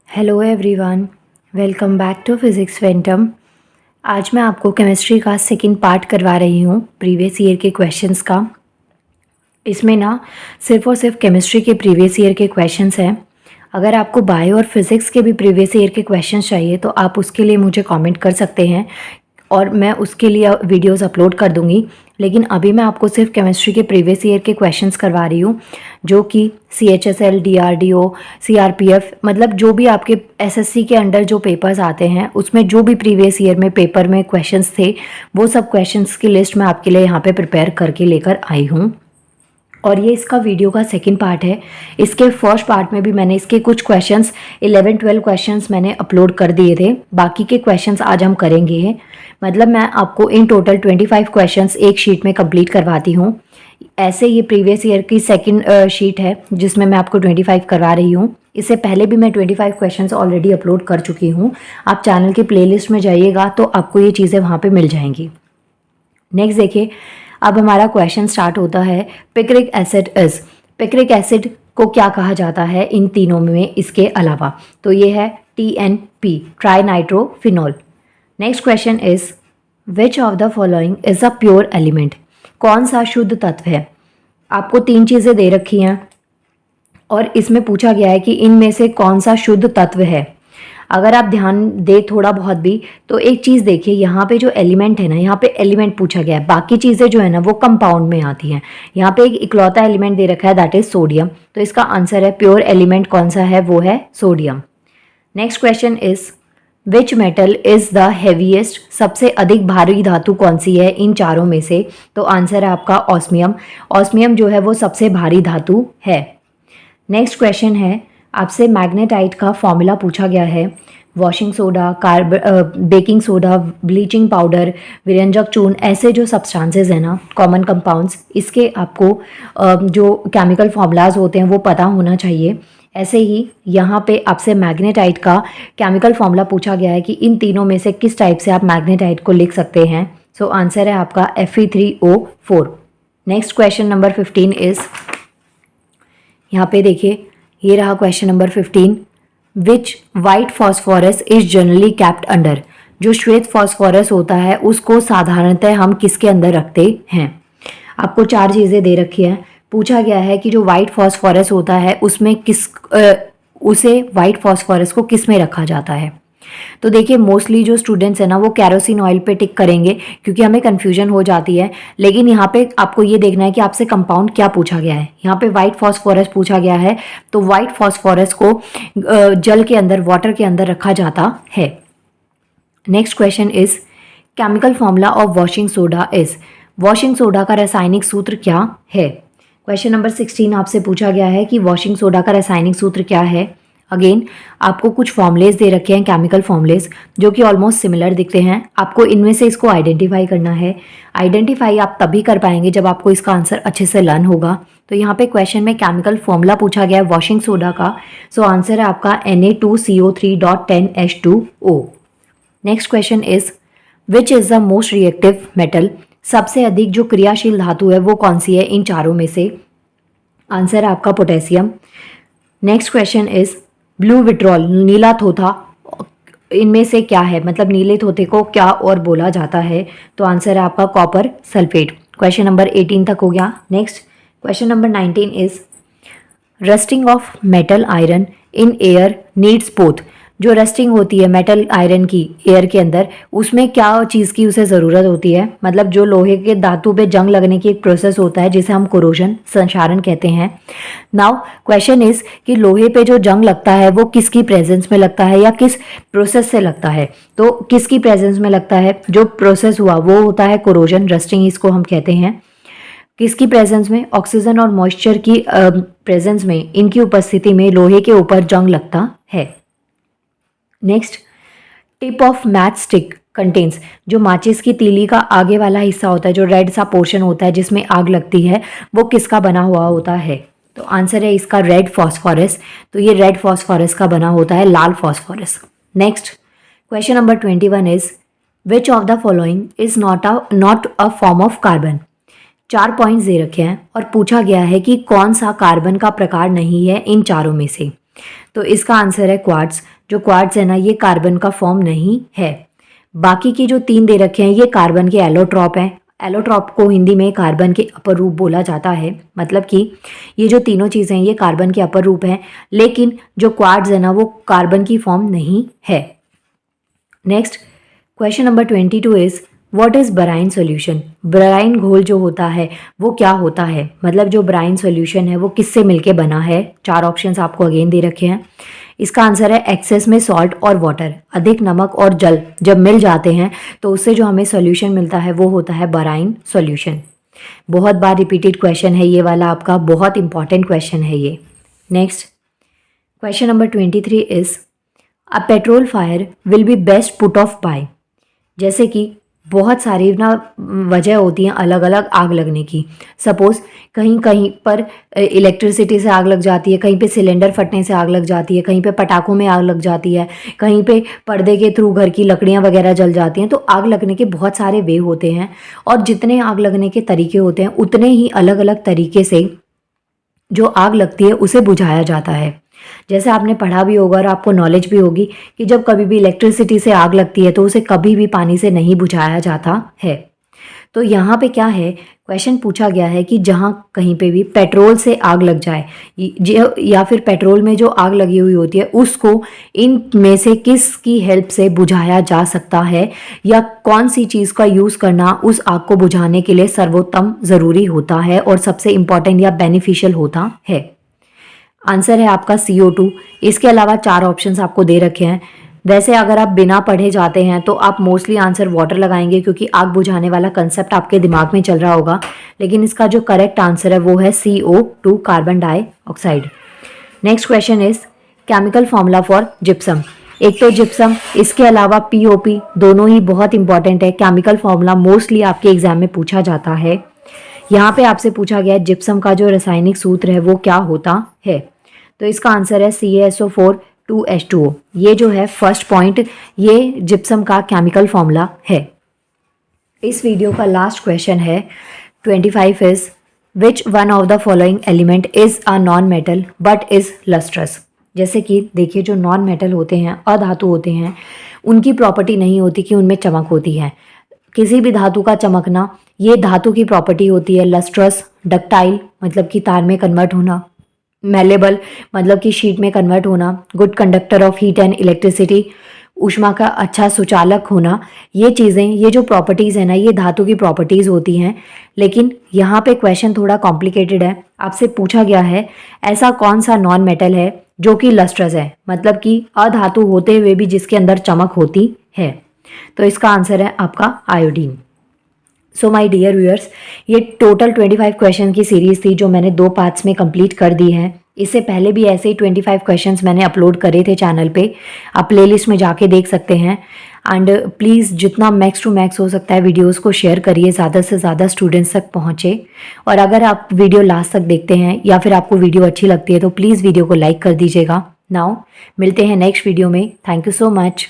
Hello everyone, welcome back to Physics Phantom. आज मैं आपको केमिस्ट्री का सेकंड पार्ट करवा रही हूँ प्रीवियस ईयर के क्वेश्चंस का। इसमें ना सिर्फ और सिर्फ केमिस्ट्री के प्रीवियस ईयर के क्वेश्चंस हैं। अगर आपको बायो और फिज़िक्स के भी प्रीवियस ईयर के क्वेश्चंस चाहिए तो आप उसके लिए मुझे कमेंट कर सकते हैं और मैं उसके लिए वीडियोस अपलोड कर दूंगी। लेकिन अभी मैं आपको सिर्फ केमिस्ट्री के प्रीवियस ईयर के क्वेश्चंस करवा रही हूँ, जो कि CHSL, DRDO, CRPF, मतलब जो भी आपके SSC के अंडर जो पेपर्स आते हैं उसमें जो भी प्रीवियस ईयर में पेपर में क्वेश्चंस थे वो सब क्वेश्चंस की लिस्ट मैं आपके लिए यहाँ पे प्रिपेयर करके लेकर आई हूँ। और ये इसका वीडियो का सेकंड पार्ट है। इसके फर्स्ट पार्ट में भी मैंने इसके कुछ क्वेश्चंस 11-12 क्वेश्चंस मैंने अपलोड कर दिए थे। बाकी के क्वेश्चंस आज हम करेंगे। मतलब मैं आपको इन टोटल 25 क्वेश्चंस एक शीट में कंप्लीट करवाती हूँ। ऐसे ये प्रीवियस ईयर की सेकंड शीट है जिसमें मैं आपको 25 करवा रही हूँ। इससे पहले भी मैं 25 क्वेश्चंस ऑलरेडी अपलोड कर चुकी हूँ। आप चैनल के प्लेलिस्ट में जाइएगा तो आपको ये चीज़ें वहाँ पर मिल जाएंगी। नेक्स्ट देखिए, अब हमारा क्वेश्चन स्टार्ट होता है। Picric acid is, picric acid को क्या कहा जाता है इन तीनों में इसके अलावा? तो ये है TNP, try nitrophenol. Next question is which of the following is a pure element, कौन सा शुद्ध तत्व है? आपको तीन चीज़ें दे रखी हैं और इसमें पूछा गया है कि इनमें से कौन सा शुद्ध तत्व है। अगर आप ध्यान दे थोड़ा बहुत भी तो एक चीज़ देखिए, यहाँ पे जो एलिमेंट है ना, यहाँ पे एलिमेंट पूछा गया है, बाकी चीज़ें जो है ना वो कंपाउंड में आती हैं। यहाँ पे एक इकलौता एलिमेंट दे रखा है, दैट इज सोडियम। तो इसका आंसर है प्योर एलिमेंट कौन सा है, वो है sodium. Next question is which metal is the heaviest, सबसे अधिक भारी धातु कौन सी है इन चारों में से? तो आंसर है आपका ऑस्मियम। ऑस्मियम जो है वो सबसे भारी धातु है। नेक्स्ट क्वेश्चन है, आपसे मैग्नेटाइट का फॉर्मूला पूछा गया है। Washing soda, baking soda, bleaching powder, विरंजक चूर्ण, ऐसे जो सब्सटेंसेस हैं ना, कॉमन कंपाउंड्स, इसके आपको जो केमिकल फॉर्मूलाज होते हैं वो पता होना चाहिए। ऐसे ही यहाँ पे आपसे मैग्नेटाइट का केमिकल फॉर्मूला पूछा गया है कि इन तीनों में से किस टाइप से आप मैग्नेटाइट को लिख सकते हैं। सो आंसर है आपका Fe3O4। Next question number 15 is, यहाँ पे देखिए, ये रहा question number 15। Which white phosphorus is generally kept under, जो श्वेत फॉस्फोरस होता है उसको साधारणतः हम किसके अंदर रखते हैं? आपको चार चीज़ें दे रखी हैं। पूछा गया है कि जो वाइट फॉस्फोरस होता है उसमें उसे वाइट फॉस्फोरस को किस में रखा जाता है? तो देखिए, मोस्टली जो स्टूडेंट्स हैं ना वो कैरोसिन ऑयल पे टिक करेंगे क्योंकि हमें कन्फ्यूजन हो जाती है। लेकिन यहाँ पे आपको ये देखना है कि आपसे कंपाउंड क्या पूछा गया है। यहाँ पे वाइट फॉस्फोरस पूछा गया है तो वाइट फॉस्फोरस को जल के अंदर, वाटर के अंदर रखा जाता है। Next question is chemical formula of washing soda is, washing soda का रासायनिक सूत्र क्या है? क्वेश्चन नंबर 16 आपसे पूछा गया है कि वॉशिंग सोडा का रासायनिक सूत्र क्या है। अगेन आपको कुछ फॉर्मुलेज दे रखे हैं, केमिकल फॉर्मुलेज, जो कि ऑलमोस्ट सिमिलर दिखते हैं। आपको इनमें से इसको आइडेंटिफाई करना है। आइडेंटिफाई आप तभी कर पाएंगे जब आपको इसका आंसर अच्छे से लर्न होगा। तो यहाँ पे क्वेश्चन में केमिकल फॉर्मूला पूछा गया है वॉशिंग सोडा का। सो आंसर है आपका Na2CO3.10H2O। Next question is which is the most reactive metal, सबसे अधिक जो क्रियाशील धातु है वो कौन सी है इन चारों में से? आंसर है आपका potassium. Next question is blue vitriol, नीला थोथा, इनमें से क्या है, मतलब नीले थोथे को क्या और बोला जाता है? तो आंसर है आपका कॉपर सल्फेट। क्वेश्चन नंबर 18 तक हो गया। Next question number 19 is rusting of metal iron in air needs both, जो रस्टिंग होती है मेटल आयरन की एयर के अंदर, उसमें क्या चीज़ की उसे ज़रूरत होती है? मतलब जो लोहे के धातु पे जंग लगने की एक प्रोसेस होता है जिसे हम कोरोजन, संक्षारण कहते हैं। नाउ क्वेश्चन इज कि लोहे पे जो जंग लगता है वो किसकी प्रेजेंस में लगता है या किस प्रोसेस से लगता है? तो किसकी प्रेजेंस में लगता है? जो प्रोसेस हुआ वो होता है कोरोजन, रस्टिंग इसको हम कहते हैं। किसकी प्रेजेंस में? ऑक्सीजन और मॉइस्चर की प्रेजेंस में, इनकी उपस्थिति में लोहे के ऊपर जंग लगता है। Next, tip of match stick contains, जो माचिस की तीली का आगे वाला हिस्सा होता है, जो रेड सा पोर्शन होता है जिसमें आग लगती है, वो किसका बना हुआ होता है? तो आंसर है इसका रेड फॉस्फोरस। तो ये रेड फॉस्फोरस का बना होता है, लाल phosphorus. Next question number 21 is which of the following is not a form of carbon. 4 points दे रखे हैं और पूछा गया है कि कौन सा कार्बन का प्रकार नहीं है इन चारों में से। तो इसका आंसर है क्वार्ट्ज। जो क्वार्ट्ज है ना ये कार्बन का फॉर्म नहीं है। बाकी की जो 3 दे रखे हैं ये कार्बन के एलोट्रॉप हैं। एलोट्रॉप को हिंदी में कार्बन के अपर रूप बोला जाता है, मतलब कि ये जो तीनों चीज़ें हैं ये कार्बन के अपर रूप हैं, लेकिन जो क्वार्ट्ज है ना वो कार्बन की फॉर्म नहीं है। Next question number 22 is what is brine solution. Brine घोल जो होता है वो क्या होता है, मतलब जो ब्राइन सॉल्यूशन है वो किससे मिलके बना है। 4 ऑप्शंस आपको अगेन दे रखे हैं। इसका आंसर है एक्सेस में सॉल्ट और वाटर, अधिक नमक और जल जब मिल जाते हैं तो उससे जो हमें सॉल्यूशन मिलता है वो होता है ब्राइन सॉल्यूशन। बहुत बार रिपीटेड क्वेश्चन है ये वाला आपका, बहुत इंपॉर्टेंट क्वेश्चन है ये। Next question number 23 is a petrol fire will be best put off by. जैसे कि बहुत सारी ना वजह होती हैं अलग अलग आग लगने की। सपोज़ कहीं कहीं पर इलेक्ट्रिसिटी से आग लग जाती है, कहीं पे सिलेंडर फटने से आग लग जाती है, कहीं पे पटाखों में आग लग जाती है, कहीं पे पर्दे के थ्रू घर की लकड़ियां वगैरह जल जाती हैं। तो आग लगने के बहुत सारे वे होते हैं और जितने आग लगने के तरीके होते हैं उतने ही अलग अलग तरीके से जो आग लगती है उसे बुझाया जाता है। जैसे आपने पढ़ा भी होगा और आपको नॉलेज भी होगी कि जब कभी भी इलेक्ट्रिसिटी से आग लगती है तो उसे कभी भी पानी से नहीं बुझाया जाता है। तो यहाँ पे क्या है, क्वेश्चन पूछा गया है कि जहाँ कहीं पे भी पेट्रोल से आग लग जाए या फिर पेट्रोल में जो आग लगी हुई होती है उसको इन में से किस की हेल्प से बुझाया जा सकता है, या कौन सी चीज़ का यूज़ करना उस आग को बुझाने के लिए सर्वोत्तम ज़रूरी होता है और सबसे इम्पॉर्टेंट या बेनिफिशियल होता है। आंसर है आपका CO2। इसके अलावा 4 ऑप्शंस आपको दे रखे हैं। वैसे अगर आप बिना पढ़े जाते हैं तो आप मोस्टली आंसर वाटर लगाएंगे क्योंकि आग बुझाने वाला कंसेप्ट आपके दिमाग में चल रहा होगा, लेकिन इसका जो करेक्ट आंसर है वो है CO2, carbon dioxide. Next question is chemical formula for gypsum. एक तो जिप्सम, इसके अलावा POP, दोनों ही बहुत इंपॉर्टेंट है। केमिकल फॉर्मूला मोस्टली आपके एग्जाम में पूछा जाता है। यहाँ पे आपसे पूछा गया है जिप्सम का जो रासायनिक सूत्र है वो क्या होता है। तो इसका आंसर है CaSO4 2H2O। ये जो है फर्स्ट पॉइंट, ये जिप्सम का केमिकल फॉर्मूला है। इस वीडियो का लास्ट क्वेश्चन है 25 is which one of the following element is a non metal but is lustrous. जैसे कि देखिए जो नॉन मेटल होते हैं, अधातु होते हैं, उनकी प्रॉपर्टी नहीं होती कि उनमें चमक होती है। किसी भी धातु का चमकना ये धातु की प्रॉपर्टी होती है। लस्ट्रस, डक्टाइल मतलब कि तार में कन्वर्ट होना, मेलेबल मतलब कि शीट में कन्वर्ट होना, good conductor of heat and electricity, ऊष्मा का अच्छा सुचालक होना। ये चीज़ें, ये जो प्रॉपर्टीज़ है ना ये धातु की प्रॉपर्टीज़ होती हैं। लेकिन यहाँ पे क्वेश्चन थोड़ा कॉम्प्लिकेटेड है। आपसे पूछा गया है ऐसा कौन सा नॉन मेटल है जो कि लस्ट्रस है, मतलब कि अधातु होते हुए भी जिसके अंदर चमक होती है। तो इसका आंसर है आपका iodine. So my dear viewers, ये टोटल 25 क्वेश्चन की सीरीज़ थी जो मैंने 2 पार्ट्स में कंप्लीट कर दी है। इससे पहले भी ऐसे ही 25 क्वेश्चंस मैंने अपलोड करे थे चैनल पे, आप प्लेलिस्ट में जाके देख सकते हैं। एंड प्लीज़ जितना मैक्स टू मैक्स हो सकता है वीडियोस को शेयर करिए, ज़्यादा से ज़्यादा स्टूडेंट्स तक पहुँचे। और अगर आप वीडियो लास्ट तक देखते हैं या फिर आपको वीडियो अच्छी लगती है तो प्लीज़ वीडियो को लाइक कर दीजिएगा। नाउ मिलते हैं नेक्स्ट वीडियो में। Thank you so much.